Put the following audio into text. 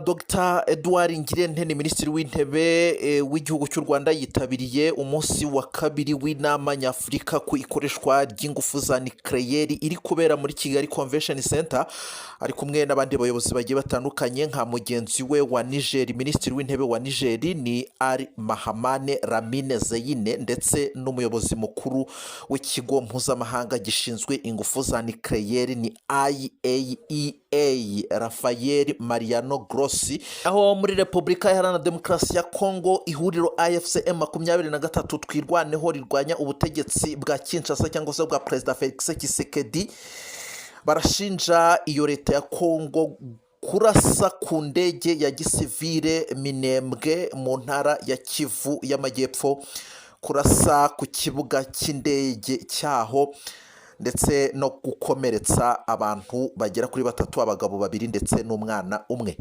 Dr Eduard Ngirente ni minisitiri w'intebe w'igihugu cy'u Rwanda yitabiriye umunsi wa kabiri w'inama Nyafurika ku ikoreshwa ry'ingufu za nucleaire iri kubera muri Kigali Convention Center, ari kumwe n'abandi bayobozi bagiye batandukanye nka mugenzi we wa Niger, minisitiri w'intebe wa Niger ni mahamane Lamine zeine, ndetse n'umuyobozi mukuru w'ikigo mpuzamahanga gishinzwe ingufu za nucleaire ni IAEA Mariano Grosi. Aho muri Repubulika Iharanira Demokarasi ya Kongo ihuriro AFCM 23 twirwaneho rirwanya ubutegetsi bwa Kinshasa cyangwa se bwa Perezida Felix Tshisekedi, barashinja iyo leta ya Kongo kurasa ku ndege ya gisivile Minembwe mu ntara ya Kivu y'Amajyepfo, kurasa ku kibuga cy'indege cyaho, ndetse no gukomeretsa abantu bagera kuri 3, abagabo 2 ndetse n'umwana umwe.